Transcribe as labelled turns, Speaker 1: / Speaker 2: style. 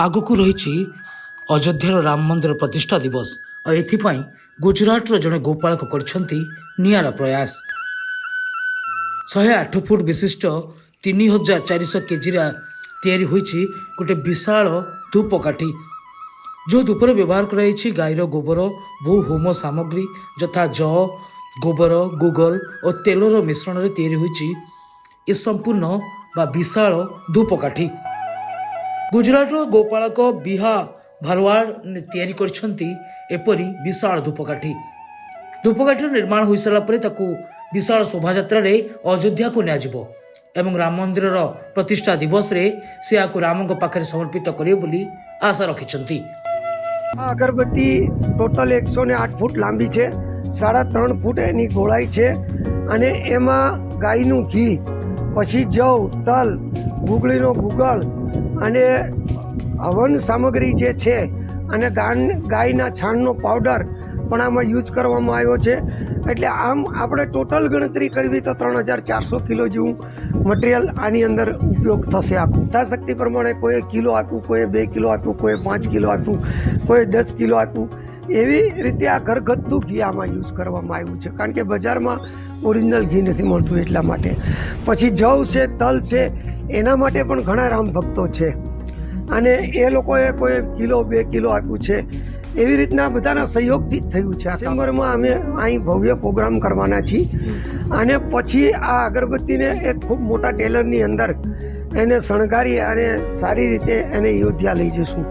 Speaker 1: ଆଗକୁ ରହିଛି ଅଯୋଧ୍ୟାର ରାମ ମନ୍ଦିର ପ୍ରତିଷ୍ଠା ଦିବସ ଆଉ ଏଥିପାଇଁ ଗୁଜରାଟର ଜଣେ ଗୋପାଳକ କରିଛନ୍ତି ନିଆରା ପ୍ରୟାସ। 108 ଫୁଟ ବିଶିଷ୍ଟ 3400 କେଜିରେ ତିଆରି ହୋଇଛି ଗୋଟେ ବିଶାଳ ଧୂପକାଠି, ଯେଉଁ ଧୂପରେ ବ୍ୟବହାର କରାଯାଇଛି ଗାଈର ଗୋବର, ବହୁ ହୋମ ସାମଗ୍ରୀ ଯଥା ଜଅ, ଗୋବର, ଗୁଗଲ ଓ ତେଲର ମିଶ୍ରଣରେ ତିଆରି ହୋଇଛି ଏ ସମ୍ପୂର୍ଣ୍ଣ ବା ବିଶାଳ ଧୂପକାଠି। ଗୁଜରାଟର ଗୋପାଳକ ବିହା ଭରୱାଡ଼ ତିଆରି କରିଛନ୍ତି ଏପରି ବିଶାଳ ଧୂପକାଠି। ଧୂପକାଠିର ନିର୍ମାଣ ହୋଇସାରିଲା ପରେ ତାକୁ ବିଶାଳ ଶୋଭାଯାତ୍ରାରେ ଅଯୋଧ୍ୟାକୁ ନିଆଯିବ ଏବଂ ରାମ ମନ୍ଦିରର ପ୍ରତିଷ୍ଠା ଦିବସରେ ସେ ଏହାକୁ ରାମଙ୍କ ପାଖରେ ସମର୍ପିତ କରିବେ ବୋଲି ଆଶା ରଖିଛନ୍ତି।
Speaker 2: આ અગરબત્તી ટોટલ 108 ફૂટ લાંબી છે, 3.5 ફૂટ એની ગોળાઈ છે અને એમાં ગાયનું ઘી, પછી જવ, તલ, ગુગળીનો ગુગળ અને હવન સામગ્રી જે છે અને ગાયના છાણનો પાવડર પણ આમાં યુઝ કરવામાં આવ્યો છે। એટલે આમ આપણે ટોટલ ગણતરી કરવી તો 3400 કિલો જેવું મટીરિયલ આની અંદર ઉપયોગ થશે। આખું યથાશક્તિ પ્રમાણે કોઈ કિલો આપ્યું, કોઈ 2 કિલો આપ્યું, કોઈ 5 કિલો આપ્યું, કોઈ 10 કિલો આપ્યું, એવી રીતે આ ઘરગથ્થુ ઘી આમાં યુઝ કરવામાં આવ્યું છે, કારણ કે બજારમાં ઓરિજિનલ ઘી નથી મળતું એટલા માટે। પછી જવ છે, તલ છે, એના માટે પણ ઘણા રામ ભક્તો છે અને એ લોકોએ કોઈ કિલો 2 કિલો આપ્યું છે। એવી રીતના બધાના સહયોગથી જ થયું છે। ડિસેમ્બરમાં અમે અહીં ભવ્ય પ્રોગ્રામ કરવાના છીએ અને પછી આ અગરબત્તીને એક ખૂબ મોટા ટેલરની અંદર એને શણગારી અને સારી રીતે એને અયોધ્યા લઈ જઈશું।